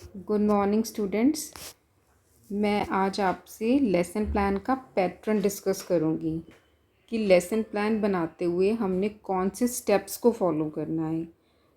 Good morning students. मैं आज आपसे लेसन प्लान का पैटर्न डिस्कस करूंगी कि लेसन प्लान बनाते हुए हमने कौन से स्टेप्स को फॉलो करना है,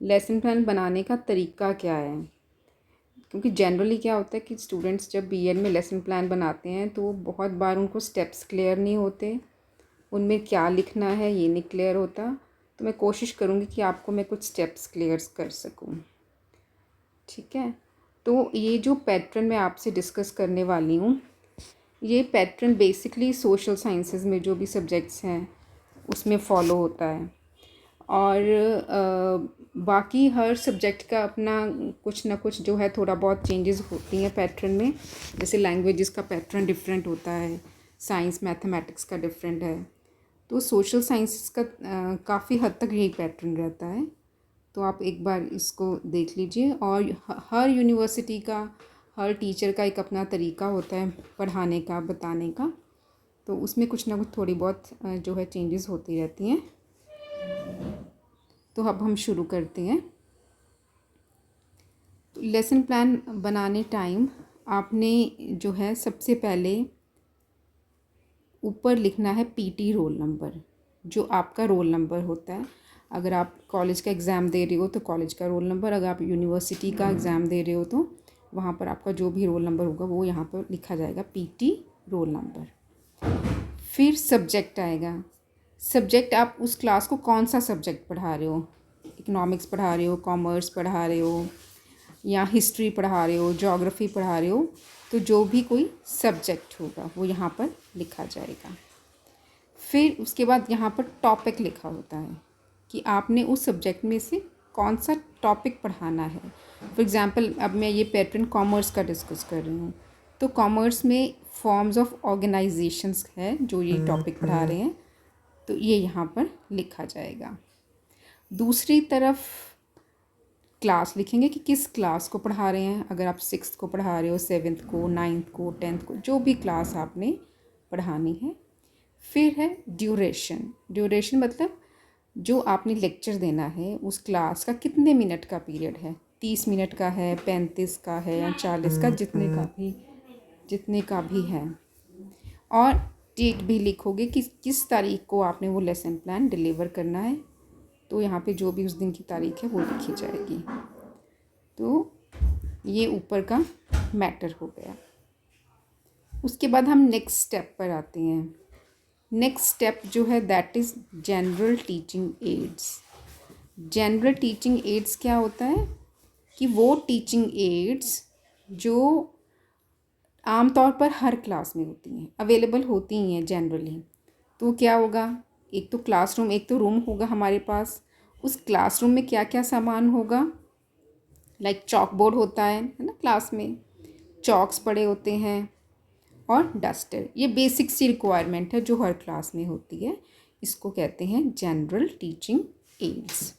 लेसन प्लान बनाने का तरीका क्या है। क्योंकि जनरली क्या होता है कि स्टूडेंट्स जब बीएड में लेसन प्लान बनाते हैं तो बहुत बार उनको स्टेप्स क्लियर नहीं होते, उनमें क्या लिखना है ये नहीं क्लियर होता। तो मैं कोशिश करूँगी कि आपको मैं कुछ स्टेप्स क्लियर कर सकूँ। ठीक है, तो ये जो पैटर्न मैं आपसे डिस्कस करने वाली हूँ, ये पैटर्न बेसिकली सोशल साइंसेस में जो भी सब्जेक्ट्स हैं उसमें फ़ॉलो होता है। और बाकी हर सब्जेक्ट का अपना कुछ ना कुछ जो है थोड़ा बहुत चेंजेस होती हैं पैटर्न में। जैसे लैंग्वेजेस का पैटर्न डिफरेंट होता है, साइंस मैथमेटिक्स का डिफरेंट है, तो सोशल साइंसेस का काफ़ी हद तक यही पैटर्न रहता है। तो आप एक बार इसको देख लीजिए। और हर यूनिवर्सिटी का, हर टीचर का एक अपना तरीका होता है पढ़ाने का, बताने का, तो उसमें कुछ ना कुछ थोड़ी बहुत जो है चेंजेस होती रहती हैं। तो अब हम शुरू करते हैं। तो लेसन प्लान बनाने टाइम आपने जो है सबसे पहले ऊपर लिखना है पीटी रोल नंबर, जो आपका रोल नंबर होता है। अगर आप कॉलेज का एग्ज़ाम दे रहे हो तो कॉलेज का रोल नंबर, अगर आप यूनिवर्सिटी का एग्ज़ाम दे रहे हो तो वहाँ पर आपका जो भी रोल नंबर होगा वो यहाँ पर लिखा जाएगा, पीटी रोल नंबर। फिर सब्जेक्ट आएगा। सब्जेक्ट, आप उस क्लास को कौन सा सब्जेक्ट पढ़ा रहे हो, इकोनॉमिक्स पढ़ा रहे हो, कॉमर्स पढ़ा रहे हो, या हिस्ट्री पढ़ा रहे हो, ज्योग्राफी पढ़ा रहे हो, तो जो भी कोई सब्जेक्ट होगा वो यहाँ पर लिखा जाएगा। फिर उसके बाद यहाँ पर टॉपिक लिखा होता है कि आपने उस सब्जेक्ट में से कौन सा टॉपिक पढ़ाना है। फॉर एग्ज़ाम्पल अब मैं ये पैटर्न कॉमर्स का डिस्कस कर रही हूँ, तो कॉमर्स में फॉर्म्स ऑफ ऑर्गेनाइजेशंस है जो ये टॉपिक पढ़ा रहे हैं, तो ये यहाँ पर लिखा जाएगा। दूसरी तरफ क्लास लिखेंगे कि किस क्लास को पढ़ा रहे हैं। अगर आप 6th को पढ़ा रहे हो, 7th को, 9th को, 10th को, जो भी क्लास आपने पढ़ानी है। फिर है ड्यूरेशन। ड्यूरेशन मतलब जो आपने लेक्चर देना है उस क्लास का कितने मिनट का पीरियड है, 30 मिनट का है, 35 का है, या 40 का, जितने का भी है। और डेट भी लिखोगे कि किस तारीख को आपने वो लेसन प्लान डिलीवर करना है, तो यहाँ पे जो भी उस दिन की तारीख है वो लिखी जाएगी। तो ये ऊपर का मैटर हो गया। उसके बाद हम नेक्स्ट स्टेप पर आते हैं। नेक्स्ट स्टेप जो है that is general teaching ads. General teaching ads क्या होता है कि वो टीचिंग एड्स जो आमतौर पर हर क्लास में होती हैं, अवेलेबल होती ही हैं जनरली। तो क्या होगा, एक तो क्लासरूम, एक तो रूम होगा हमारे पास। उस क्लासरूम में क्या क्या सामान होगा, लाइक चॉक बोर्ड होता है ना, क्लास में चॉक्स पड़े होते हैं, और डस्टर। ये बेसिक सी रिक्वायरमेंट है जो हर क्लास में होती है। इसको कहते हैं जनरल टीचिंग एड्स।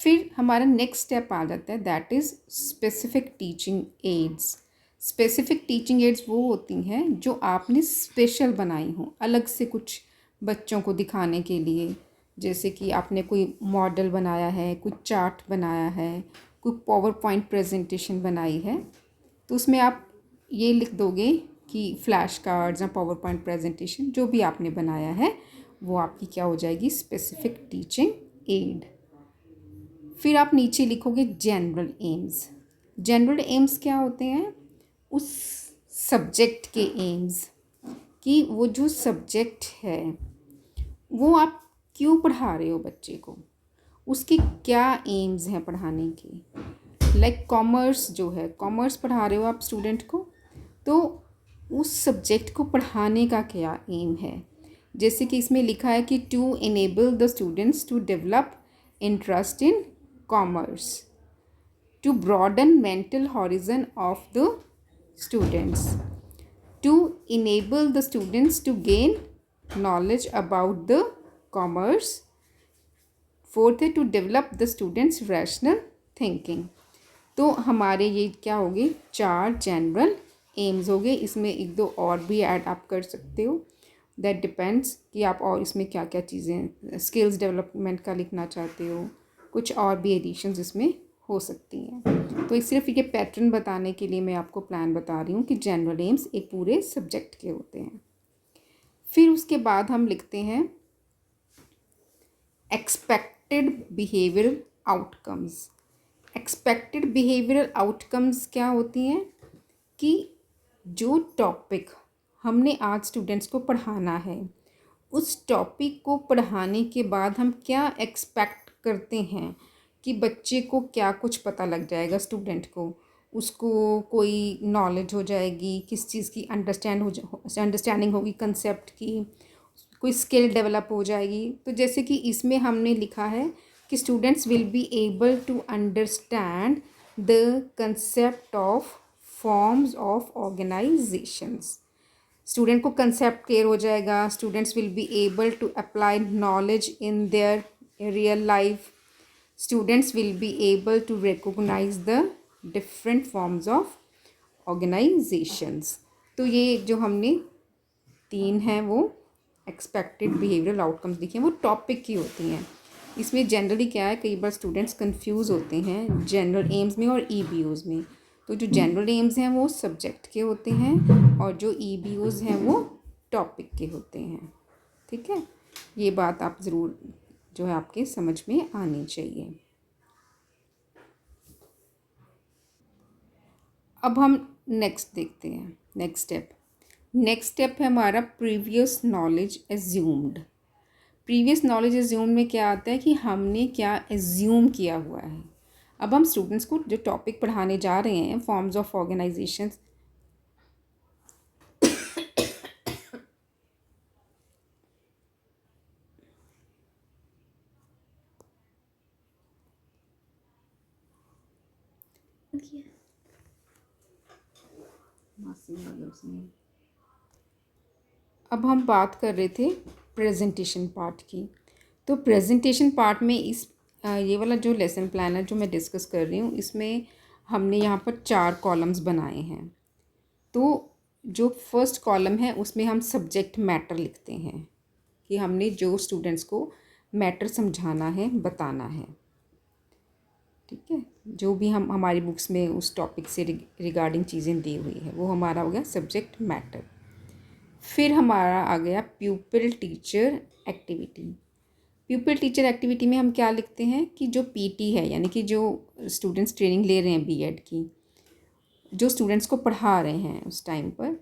फिर हमारा नेक्स्ट स्टेप आ जाता है that is specific teaching ads. Specific teaching ads वो होती हैं जो आपने स्पेशल बनाई हों, अलग से कुछ बच्चों को दिखाने के लिए। जैसे कि आपने कोई मॉडल बनाया है, कोई चार्ट बनाया है, कोई पावर पॉइंट प्रेजेंटेशन बनाई है, तो उसमें आप ये लिख दोगे कि फ्लैश कार्ड्स या पावर पॉइंट प्रेजेंटेशन जो भी आपने बनाया है वो आपकी क्या हो जाएगी, स्पेसिफिक टीचिंग एड। फिर आप नीचे लिखोगे जनरल एम्स। जनरल एम्स क्या होते हैं, उस सब्जेक्ट के एम्स, कि वो जो सब्जेक्ट है वो आप क्यों पढ़ा रहे हो बच्चे को, उसके क्या एम्स हैं पढ़ाने के। लाइक कॉमर्स जो है, कॉमर्स पढ़ा रहे हो आप स्टूडेंट को, तो उस सब्जेक्ट को पढ़ाने का क्या एम है। जैसे कि इसमें लिखा है कि to enable the students to develop interest in commerce, to broaden mental horizon of the students, to enable the students to gain knowledge about the commerce, fourth है to develop the students rational thinking. तो हमारे ये क्या होंगे, 4 general AIIMS हो गए। इसमें एक दो और भी ऐड आप कर सकते हो, दैट डिपेंड्स कि आप और इसमें क्या क्या चीज़ें, स्किल्स डेवलपमेंट का लिखना चाहते हो, कुछ और भी एडिशंस इसमें हो सकती हैं। तो सिर्फ ये पैटर्न बताने के लिए मैं आपको प्लान बता रही हूँ कि जनरल एम्स एक पूरे सब्जेक्ट के होते हैं। फिर उसके बाद हम लिखते हैं expected behavioural outcomes. Expected behavioural outcomes क्या होती हैं कि जो टॉपिक हमने आज स्टूडेंट्स को पढ़ाना है, उस टॉपिक को पढ़ाने के बाद हम क्या एक्सपेक्ट करते हैं कि बच्चे को क्या कुछ पता लग जाएगा, स्टूडेंट को उसको कोई नॉलेज हो जाएगी, किस चीज़ की अंडरस्टैंडिंग होगी, कंसेप्ट की कोई स्किल डेवलप हो जाएगी। तो जैसे कि इसमें हमने लिखा है कि students will be able to understand the concept of forms of organisations. Student को कंसेप्ट क्लियर हो जाएगा। Students will be able to apply knowledge in their real life. Students will be able to recognise the different forms of organisations. तो ये जो हमने 3 हैं वो expected behavioural outcomes लिखे हैं, वो टॉपिक की होती हैं। इसमें जनरली क्या है, कई बार स्टूडेंट्स कंफ्यूज होते हैं जनरल एम्स में और ईबीओज़ में। तो जो जनरल एम्स हैं वो सब्जेक्ट के होते हैं और जो ईबीओज़ हैं वो टॉपिक के होते हैं। ठीक है, ये बात आप ज़रूर जो है आपके समझ में आनी चाहिए। अब हम नेक्स्ट देखते हैं, नेक्स्ट स्टेप है हमारा previous knowledge assumed. Previous knowledge assumed में क्या आता है कि हमने क्या एज्यूम किया हुआ है। अब हम स्टूडेंट्स को जो टॉपिक पढ़ाने जा रहे हैं, फॉर्म्स ऑफ ऑर्गेनाइजेशंस, अब हम बात कर रहे थे प्रेजेंटेशन पार्ट की। तो प्रेजेंटेशन पार्ट में ये वाला जो लेसन प्लान है जो मैं डिस्कस कर रही हूँ, इसमें हमने यहाँ पर 4 कॉलम्स बनाए हैं। तो जो फर्स्ट कॉलम है उसमें हम सब्जेक्ट मैटर लिखते हैं कि हमने जो स्टूडेंट्स को मैटर समझाना है, बताना है। ठीक है, जो भी हम हमारी बुक्स में उस टॉपिक से रिगार्डिंग चीज़ें दी हुई है वो हमारा हो गया सब्जेक्ट मैटर। फिर हमारा आ गया प्यूपिल टीचर एक्टिविटी। प्यूपिल टीचर एक्टिविटी में हम क्या लिखते हैं कि जो पीटी है, यानी कि जो स्टूडेंट्स ट्रेनिंग ले रहे हैं बीएड की, जो स्टूडेंट्स को पढ़ा रहे हैं उस टाइम पर,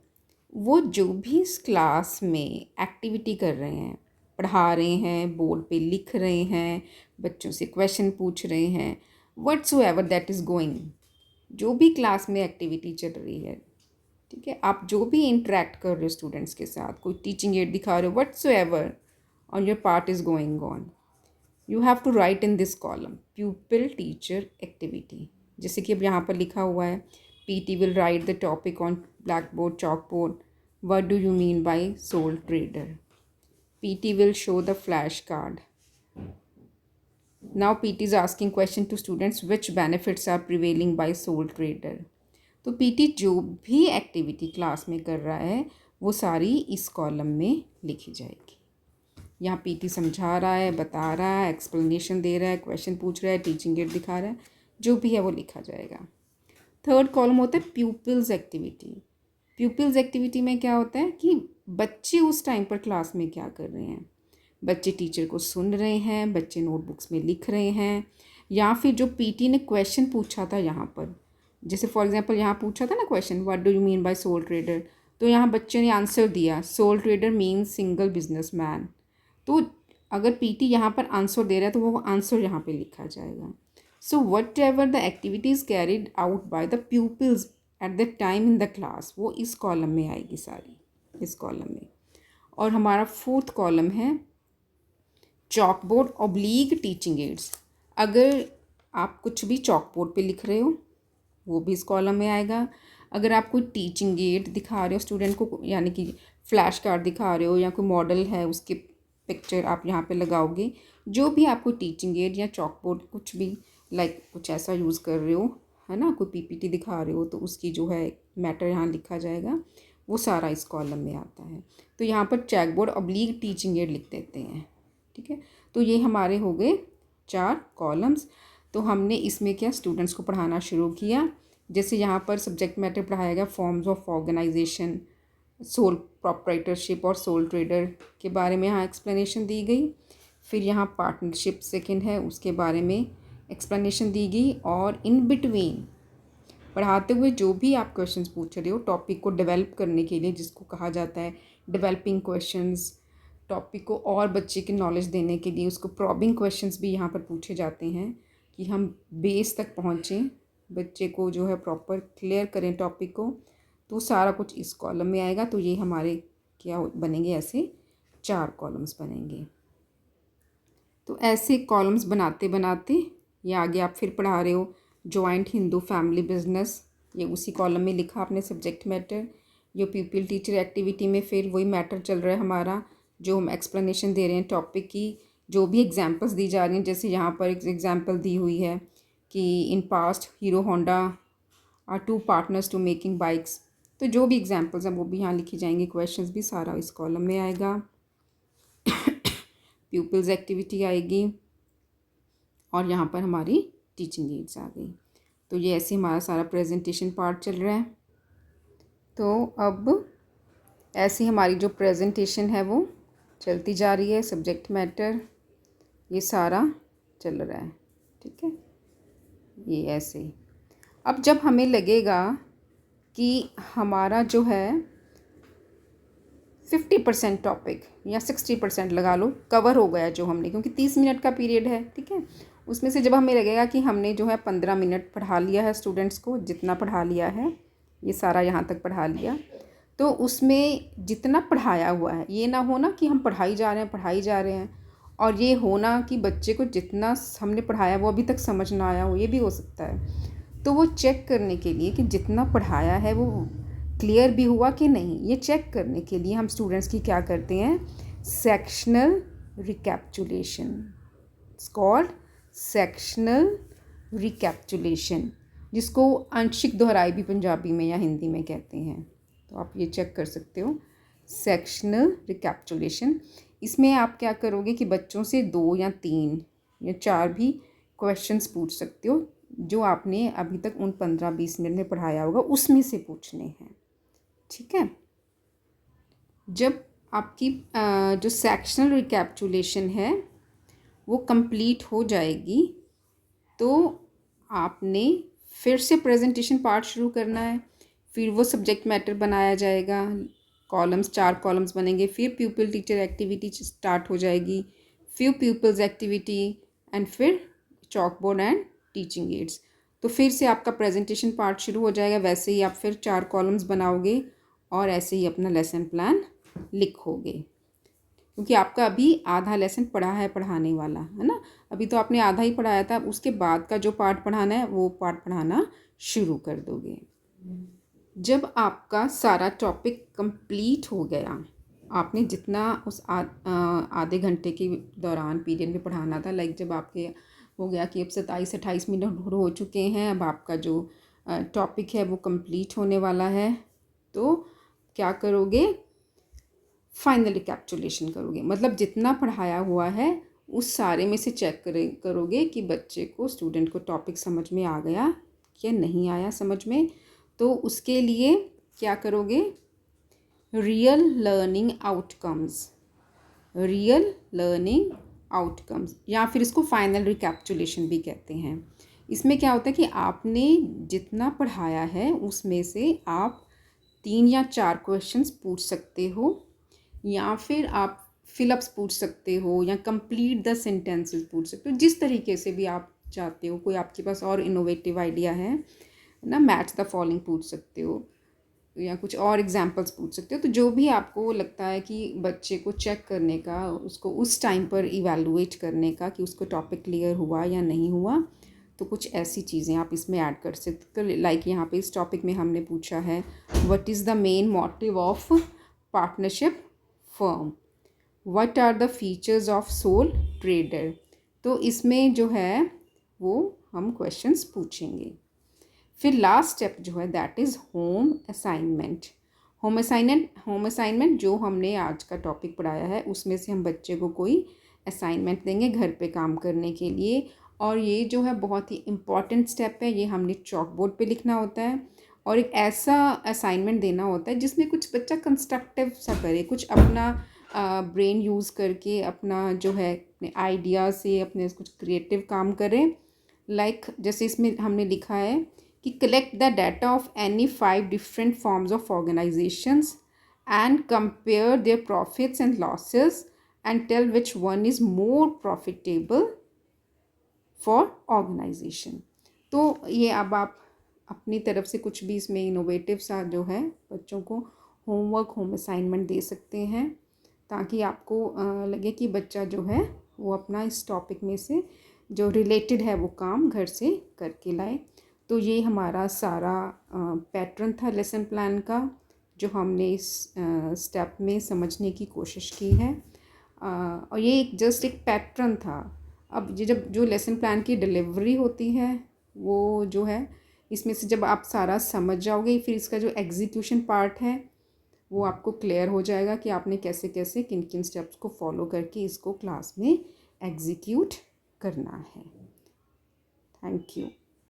वो जो भी इस क्लास में एक्टिविटी कर रहे हैं, पढ़ा रहे हैं, बोर्ड पे लिख रहे हैं, बच्चों से क्वेश्चन पूछ रहे हैं, व्हाट्सोएवर दैट इज़ गोइंग, जो भी क्लास में एक्टिविटी चल रही है, ठीक है, आप जो भी इंटरेक्ट कर रहे हो स्टूडेंट्स के साथ, कोई टीचिंग एड दिखा रहे हो, whatsoever on your part is going on, you have to write in this column pupil teacher activity. जैसे कि अब यहाँ पर लिखा हुआ है, PT will write the topic on blackboard, chalkboard. What do you mean by sole trader? PT will show the flashcard. Now PT is asking question to students, which benefits are prevailing by sole trader? तो PT जो भी activity class में कर रहा है वो सारी इस कॉलम में लिखी जाएगी। यहाँ PT समझा रहा है, बता रहा है, एक्सप्लेनेशन दे रहा है, क्वेश्चन पूछ रहा है, टीचिंग एड दिखा रहा है, जो भी है वो लिखा जाएगा। थर्ड कॉलम होता है प्यूपिल्स एक्टिविटी। प्यूपिल्स एक्टिविटी में क्या होता है कि बच्चे उस टाइम पर क्लास में क्या कर रहे हैं, बच्चे टीचर को सुन रहे हैं, बच्चे नोटबुक्स में लिख रहे हैं, या फिर जो PT ने क्वेश्चन पूछा था यहाँ पर, जैसे फॉर एग्जांपल यहाँ पूछा था ना question, what do you mean by soul trader, तो यहाँ बच्चे ने आंसर दिया soul trader means single businessman. तो अगर PT यहाँ पर आंसर दे रहा है तो वो आंसर यहाँ पर लिखा जाएगा। So whatever the activity is carried out by the pupils at the time in the class, वो इस कॉलम में आएगी सारी, इस कॉलम में। और हमारा फोर्थ कॉलम है चॉकबोर्ड ऑब्लीग टीचिंग एड्स। अगर आप कुछ भी चॉकबोर्ड पे लिख रहे हो वो भी इस कॉलम में आएगा। अगर आप कोई टीचिंग एड दिखा रहे हो स्टूडेंट को, यानी कि फ्लैश कार्ड दिखा रहे हो या कोई मॉडल है उसके पिक्चर आप यहाँ पे लगाओगे, जो भी आपको टीचिंग एड या चॉकबोर्ड कुछ भी कुछ ऐसा यूज़ कर रहे हो, है ना, कोई PPT दिखा रहे हो, तो उसकी जो है मैटर यहाँ लिखा जाएगा, वो सारा इस कॉलम में आता है। तो यहाँ पर चॉकबोर्ड ऑब्लीग टीचिंग एड लिख देते हैं। ठीक है, तो ये हमारे हो गए 4 कॉलम्स। तो हमने इसमें क्या स्टूडेंट्स को पढ़ाना शुरू किया। जैसे यहाँ पर सब्जेक्ट मैटर पढ़ाया गया forms of organisation, sole proprietorship और सोल ट्रेडर के बारे में यहाँ एक्सप्लेनेशन दी गई। फिर यहाँ पार्टनरशिप सेकंड है, उसके बारे में एक्सप्लेनेशन दी गई। और इन बिटवीन पढ़ाते हुए जो भी आप क्वेश्चंस पूछ रहे हो टॉपिक को डेवलप करने के लिए, जिसको कहा जाता है डेवलपिंग क्वेश्चंस, टॉपिक को और बच्चे की नॉलेज देने के लिए उसको प्रॉबिंग क्वेश्चंस भी यहाँ पर पूछे जाते हैं कि हम बेस तक पहुँचें, बच्चे को जो है प्रॉपर क्लियर करें टॉपिक को। तो सारा कुछ इस कॉलम में आएगा। तो ये हमारे क्या बनेंगे, ऐसे 4 कॉलम्स बनेंगे। तो ऐसे कॉलम्स बनाते बनाते ये आगे आप फिर पढ़ा रहे हो जॉइंट हिंदू फैमिली बिजनेस, ये उसी कॉलम में लिखा आपने सब्जेक्ट मैटर। ये पीपल टीचर एक्टिविटी में फिर वही मैटर चल रहा है हमारा, जो हम एक्सप्लेनेशन दे रहे हैं टॉपिक की, जो भी एग्जांपल्स दी जा रही हैं। जैसे यहाँ पर एक एग्जांपल दी हुई है कि in past Hero Honda are 2 partners to making bikes. तो जो भी एग्जांपल्स हैं वो भी यहाँ लिखी जाएंगी, क्वेश्चंस भी सारा इस कॉलम में आएगा। प्यूपल्स एक्टिविटी आएगी और यहाँ पर हमारी टीचिंग एड्स आ गई। तो ये ऐसे हमारा सारा प्रेजेंटेशन पार्ट चल रहा है। तो अब ऐसी हमारी जो प्रेजेंटेशन है वो चलती जा रही है, सब्जेक्ट मैटर ये सारा चल रहा है, ठीक है। ये ऐसे ही अब जब हमें लगेगा कि हमारा जो है 50% टॉपिक या 60% लगा लो कवर हो गया जो हमने, क्योंकि 30 मिनट का पीरियड है, ठीक है। उसमें से जब हमें लगेगा कि हमने जो है 15 मिनट पढ़ा लिया है स्टूडेंट्स को, जितना पढ़ा लिया है ये सारा यहाँ तक पढ़ा लिया, तो उसमें जितना पढ़ाया हुआ है, ये ना हो ना कि हम पढ़ाई जा रहे हैं और ये होना कि बच्चे को जितना हमने पढ़ाया वो अभी तक समझ ना आया हो, ये भी हो सकता है। तो वो चेक करने के लिए कि जितना पढ़ाया है वो क्लियर भी हुआ कि नहीं, ये चेक करने के लिए हम स्टूडेंट्स की क्या करते हैं, सेक्शनल रिकैप्चुलेशन, इट्स कॉल्ड सेक्शनल रिकैप्चुलेशन, जिसको आंशिक दोहराई भी पंजाबी में या हिंदी में कहते हैं। तो आप ये चेक कर सकते हो सेक्शनल रिकैप्चुलेशन। इसमें आप क्या करोगे कि बच्चों से 2 या 3 या 4 भी क्वेश्चंस पूछ सकते हो, जो आपने अभी तक उन 15-20 मिनट में पढ़ाया होगा उसमें से पूछने हैं, ठीक है। जब आपकी जो सेक्शनल रिकैप्चुलेशन है वो कंप्लीट हो जाएगी तो आपने फिर से प्रेजेंटेशन पार्ट शुरू करना है। फिर वो सब्जेक्ट मैटर बनाया जाएगा, कॉलम्स 4 कॉलम्स बनेंगे। फिर प्यूपल टीचर एक्टिविटी स्टार्ट हो जाएगी, फिर प्यूपल्स एक्टिविटी एंड फिर chalk board and teaching ads. तो फिर से आपका प्रेजेंटेशन पार्ट शुरू हो जाएगा। वैसे ही आप फिर 4 कॉलम्स बनाओगे और ऐसे ही अपना लेसन प्लान लिखोगे, क्योंकि आपका अभी आधा लेसन पढ़ा है पढ़ाने वाला, है ना। अभी तो आपने आधा ही पढ़ाया था, उसके बाद का जो पार्ट पढ़ाना है वो पार्ट पढ़ाना शुरू कर दोगे। जब आपका सारा टॉपिक कंप्लीट हो गया, आपने जितना उस आधे घंटे के दौरान पीरियड में पढ़ाना था, लाइक जब आपके हो गया कि अब 27-28 मिनट हो चुके हैं, अब आपका जो टॉपिक है वो कंप्लीट होने वाला है, तो क्या करोगे, फाइनल रिकैप्चुलेशन करोगे। मतलब जितना पढ़ाया हुआ है उस सारे में से चेक करोगे कि बच्चे को, स्टूडेंट को टॉपिक समझ में आ गया या नहीं आया समझ में। तो उसके लिए क्या करोगे, real learning outcomes, real learning outcomes, या फिर इसको फाइनल रिकैप्चुलेशन भी कहते हैं। इसमें क्या होता है कि आपने जितना पढ़ाया है उसमें से आप 3 या 4 क्वेश्चंस पूछ सकते हो, या फिर आप फिलअप्स पूछ सकते हो, या कंप्लीट द सेंटेंसेस पूछ सकते हो, जिस तरीके से भी आप चाहते हो। कोई आपके पास और इनोवेटिव आइडिया है ना, मैच द फॉलोइंग पूछ सकते हो, या कुछ और एग्जांपल्स पूछ सकते हो। तो जो भी आपको लगता है कि बच्चे को चेक करने का, उसको उस टाइम पर इवैल्यूएट करने का कि उसको टॉपिक क्लियर हुआ या नहीं हुआ, तो कुछ ऐसी चीज़ें आप इसमें ऐड कर सकते हो। लाइक यहाँ पे इस टॉपिक में हमने पूछा है what is the main motive of partnership firm, what are the features of sole trader. तो इसमें जो है वो हम क्वेश्चंस पूछेंगे। फिर लास्ट स्टेप जो है that is home assignment. Home assignment जो हमने आज का टॉपिक पढ़ाया है उसमें से हम बच्चे को कोई असाइनमेंट देंगे घर पे काम करने के लिए, और ये जो है बहुत ही इम्पॉर्टेंट स्टेप है, ये हमने चॉक बोर्ड पर लिखना होता है और एक ऐसा असाइनमेंट देना होता है जिसमें कुछ बच्चा कंस्ट्रक्टिव सा करे, कुछ अपना ब्रेन यूज़ करके अपना जो है अपने आइडिया से अपने कुछ क्रिएटिव काम करें। लाइक जैसे इसमें हमने लिखा है कि collect the data of any 5 different forms of organisations and compare their profits and losses and tell which one is more profitable for organisation. तो ये अब आप अपनी तरफ से कुछ भी इसमें इनोवेटिव सा जो है बच्चों को होमवर्क, होम असाइनमेंट दे सकते हैं, ताकि आपको लगे कि बच्चा जो है वो अपना इस टॉपिक में से जो रिलेटेड है वो काम घर से करके लाए। तो ये हमारा सारा पैटर्न था लेसन प्लान का, जो हमने इस स्टेप में समझने की कोशिश की है। और ये एक जस्ट एक पैटर्न था। अब ये जब जो लेसन प्लान की डिलीवरी होती है वो जो है इसमें से जब आप सारा समझ जाओगे, फिर इसका जो एग्जीक्यूशन पार्ट है वो आपको क्लियर हो जाएगा कि आपने कैसे कैसे किन किन स्टेप्स को फॉलो करके इसको क्लास में एग्जीक्यूट करना है। Thank you.